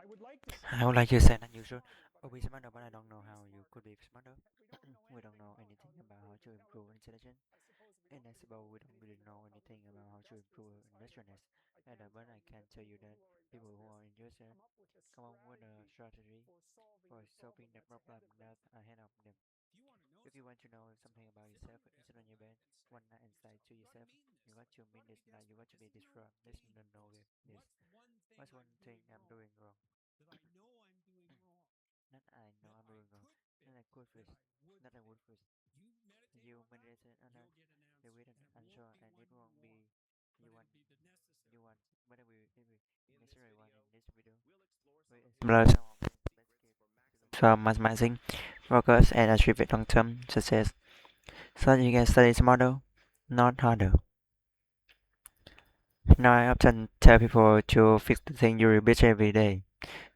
I would like to say that you should be smarter, but I don't know how you could be smarter. We don't know anything about how to improve intelligence, and as well, we don't really know anything about how to improve inventiveness. But I can tell you that people who are interested come up with a strategy for solving the problem that ahead of them. If you want to know something about yourself, sit on your bed, one night and say to yourself, you got to mean this night, you got to be this wrong, this no no this. What's one thing I'm doing wrong? Not I know I'm doing wrong. Not a good fish. Not a wood fish. You meditate on that, the way that answer, and it won't be you want you want whether we necessary one in this video. We explore some of the best skills for maximizing focus and achieve long-term success. So you can study smarter, not harder. Now I often tell people to fix the thing you repeat every day.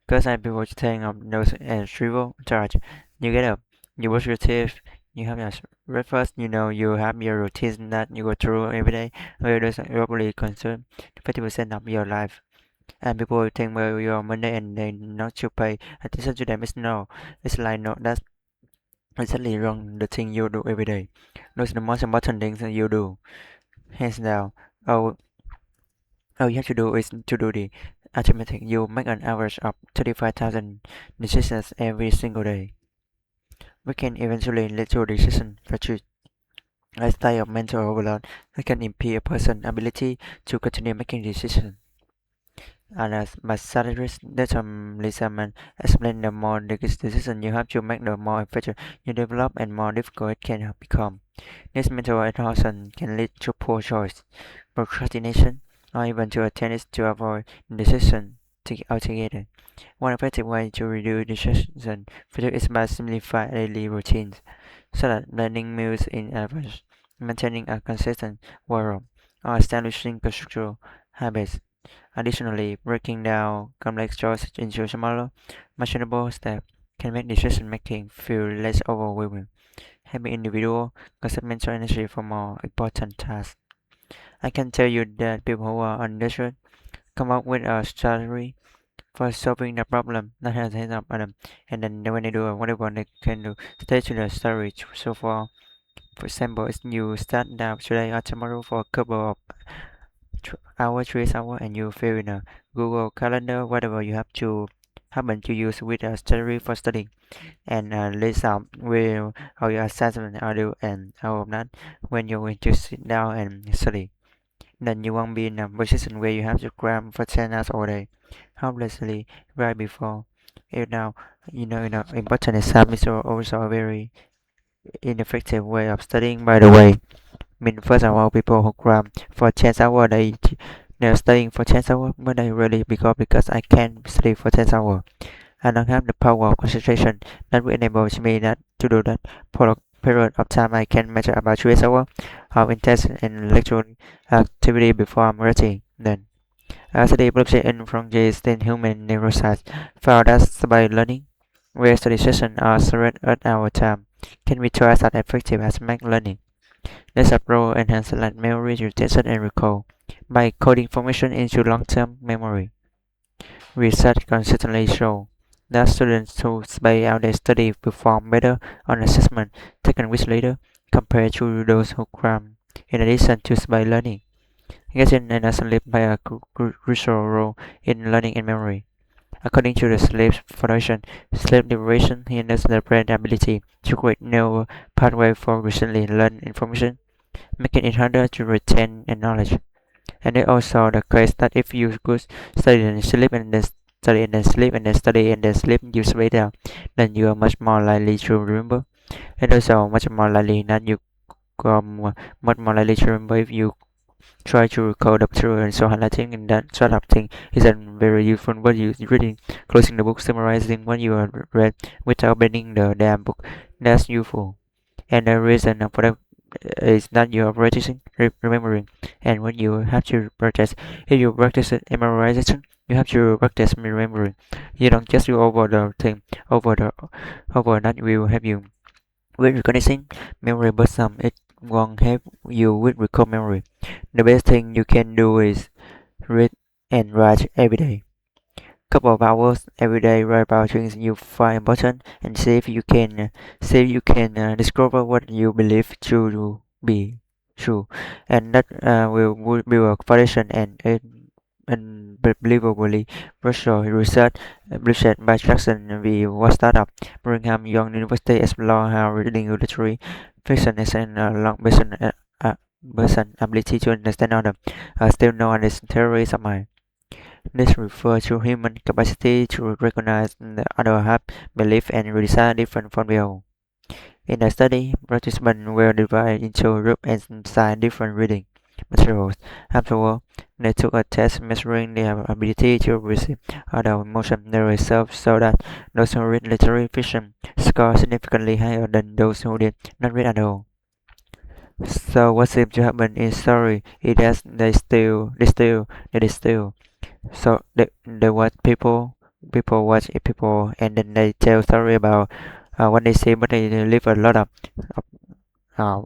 Because I people to think of those as trivial charge. You get up, you brush your teeth, you have your breakfast, you know you have your routine that you go through every day, where those probably consume 50% of your life. And people think well your Monday and they not to pay attention to them. It's no. It's like no that's exactly wrong the thing you do every day. Those are the most important things that you do. Hands down. Oh all you have to do is to do the arithmetic. You make an average of 35,000 decisions every single day. We can eventually lead to decision fatigue, a state of mental overload that can impede a person's ability to continue making decisions. And as my strategist determinism explain, the more decisions you have to make, the more effective you develop and more difficult it can become. This mental exhaustion can lead to poor choice, procrastination, or even to a tendency to avoid decision altogether. One effective way to reduce decision fatigue is by simplifying daily routines, so that planning meals in advance, maintaining a consistent wardrobe, or establishing structural habits. Additionally, breaking down complex choices into smaller, manageable steps can make decision making feel less overwhelming, helping individuals conserve mental energy for more important tasks. I can tell you that people who are uninterested come up with a strategy for solving the problem, not has a head up on them, and then when they do whatever they can do, stay to the story. So for example, if you start now today or tomorrow for a couple of hours, 3 hours, and you fill in a Google Calendar, whatever you have to happen to use with a strategy for studying, and list out where all your assessment are due, and all of that when you're going to sit down and study. Then you won't be in a position where you have to cram for 10 hours all day, hopelessly right before. If now, important exam is also a very ineffective way of studying, by the way. I mean, first of all, people who cram for 10 hours, they're studying for 10 hours, but they really because I can't study for 10 hours. I don't have the power of concentration that will enable me that to do that for a period of time. I can measure about 3 hours of intense intellectual activity before I'm ready. Then, as the development in frontiers in human neuroscience found that by learning, where study sessions are spread at our time, can be twice as effective as math learning. This approach enhances like memory retention and recall by coding information into long-term memory. Research consistently shows that students who space out their study perform better on assessment taken weeks later compared to those who cram. In addition to space learning, getting enough sleep play a crucial role in learning and memory. According to the Sleep Foundation, sleep deprivation hinders the brain's ability to create new pathways for recently learned information, making it harder to retain knowledge. And it also the case that if you could study and sleep and then study and then sleep and then study and then sleep, you sleep down, then you are much more likely to remember. And also much more likely that you much more likely to remember if you try to recall the material, and so highlighting and that sort of thing isn't very useful. But you reading, closing the book, summarizing what you have read without bending the damn book, that's useful. And the reason for that is that you are practicing remembering, and when you have to practice, if you practice memorization, you have to practice remembering. You don't just go over the thing over the over that will help you with recognizing memory, but it won't help you with recall memory. The best thing you can do is read and write every day. couple of hours every day write about things you find important and see if you can discover what you believe to be true, and that will build a foundation and unbelievably virtual research research by Jackson V. was startup Brigham Young University explore how reading literary fiction is an long person ability to understand other still known as theories of mind. This refers to human capacity to recognize the other have belief and desire different from their own. In the study, participants were divided into groups and assigned different reading materials. Afterward, they took a test measuring their ability to receive other emotion. The results showed that those who read literary fiction scored significantly higher than those who did not read at all. So what seems to happen in story is that they still. So they watch people watch people, and then they tell story about what they see, but they leave a lot of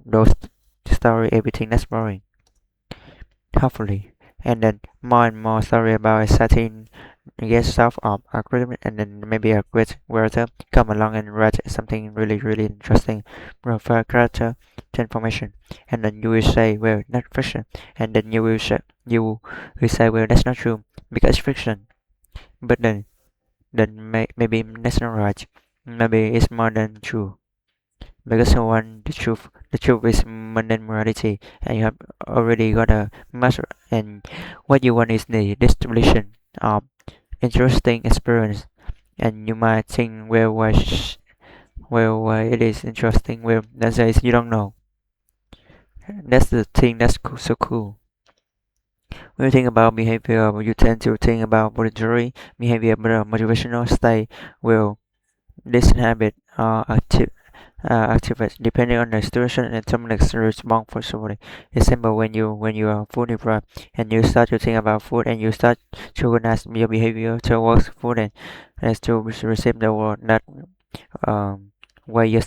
those story, everything that's boring, hopefully. And then more and more story about exciting get stuff of agreement, and then maybe a great writer come along and write something really interesting, prefer character transformation, and then you will say, well, not fiction, and then you will say, well, that's not true because it's fiction. But then maybe that's not right. Maybe it's more than true. Because you want the truth is mundane morality, and you have already got a master, and what you want is the distribution of interesting experience. And you might think, why it is interesting? Well, that says you don't know. That's the thing that's so cool. When you think about behavior, you tend to think about voluntary behavior, but a motivational state will this habit activate depending on the situation and determines the response for somebody. Example, when you are food deprived and you start to think about food and you start to organize your behavior towards food and as to receive the word that where your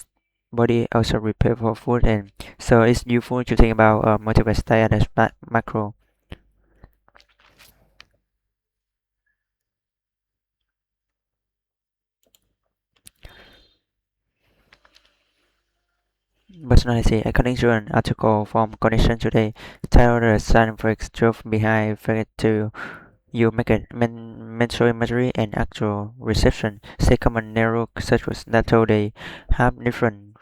body also prepare for food, and so it's useful to think about motivate state as macro. Personality, according to an article from Connection Today, titled "The Scientific Truth Behind Fake to You Make It Mental Imagery and Actual Reception," say common neural circuits that though they have different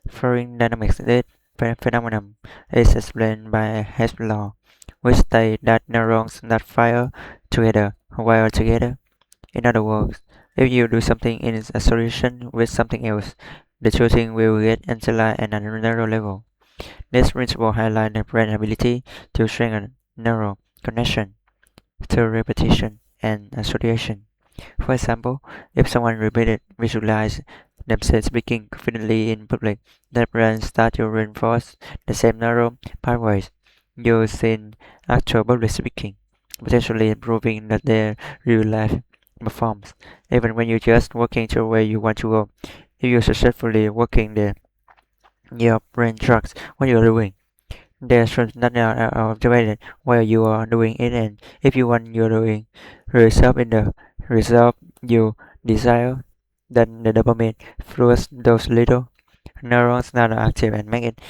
firing dynamics, this phenomenon is explained by Hess law, which states that neurons that fire together wire together. In other words, if you do something in association with something else, the two things will get interlined at a neural level. This principle highlights the brain's ability to strengthen neural connection through repetition and association. For example, if someone repeatedly visualizes themselves speaking confidently in public, their brain starts to reinforce the same neural pathways used in actual public speaking, potentially improving their real life performance. Even when you're just walking to where you want to go, if you're successfully walking there, your brain tracks what you're doing. There's not observed while you are doing it, and if you want you're doing result in the result you desire, then the dopamine fuels those little neurons that are active and make it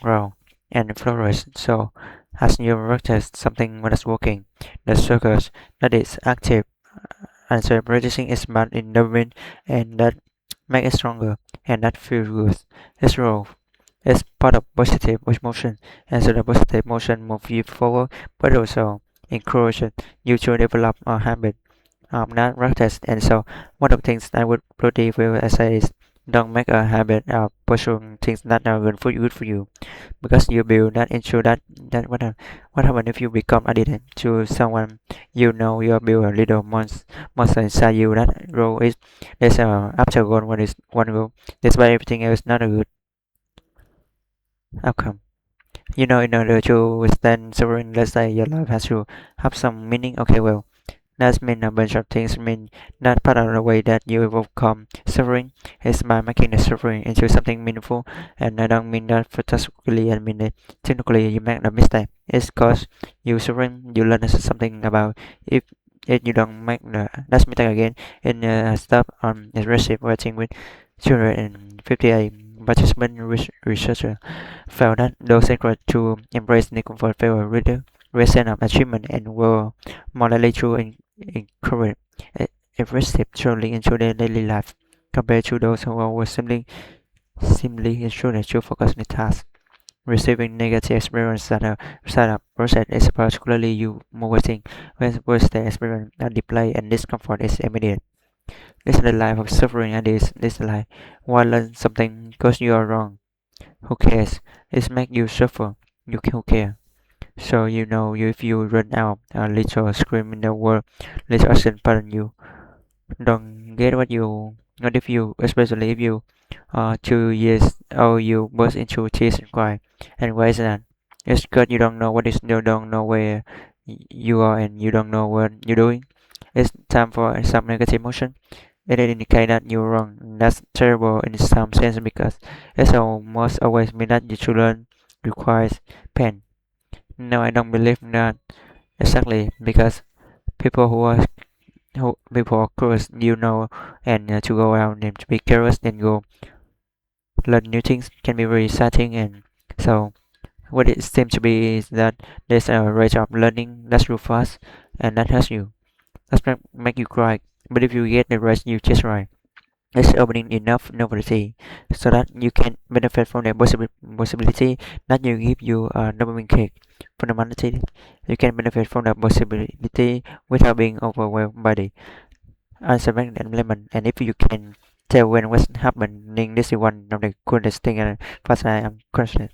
grow and flourish. So, as you practice something when it's working, the circuits that is active and so practicing is smart in dopamine, and that make it stronger and that feels good. It's role. It's part of positive emotion, and so the positive emotion moves you forward, but also encourages you to develop a habit of not practice. And so, one of the things I would pretty well say is don't make a habit of pursuing things that are good for you, because you build that into what happens if you become addicted to someone you know you build a little monster inside you that grow is there's a after goal what is one goal despite everything else not a good outcome. In order to withstand suffering, let's say your life has to have some meaning. Okay, well, that means a bunch of things. Mean that part of the way that you overcome suffering is by making the suffering into something meaningful. And I don't mean that philosophically. I mean that technically you make a mistake. It's cause you suffering, you learn something about if if you don't make that mistake again, and stop aggressive waiting with 258 participant researcher found that those secret to embrace discomfort favor reader recent of achievement and were more likely to encourage aggressive truly into their daily life compared to those who were simply ensuring to focus on the task. Receiving negative experience at a startup process is particularly motivating when the experience are displayed and discomfort is immediate. This is the life of suffering and this is like why learn something because you are wrong. Who cares? It makes you suffer. You who care. So you know if you run out a little scream in the world, little action pardon you. Don't get what if you especially if you 2 years old you burst into tears and cry. And why is that? It's because you don't know what is you don't know where you are and you don't know what you're doing. It's time for some negative emotion. It indicates that you're wrong. That's terrible in some sense because it's almost always mean that your children requires pain. No, I don't believe that exactly because people who people are curious, and to go out and to be curious and go learn new things can be very exciting. And so what it seems to be is that there's a rate of learning that's real fast, and that helps you. That's make you cry. But if you get the rest, you just right. It's opening enough novelty so that you can benefit from the possibility that you give you a dopamine kick. Fundamentally, you can benefit from the possibility without being overwhelmed by the uncertainty and lemon. And if you can tell when what's happening, this is one of the coolest thing as far as I am concerned.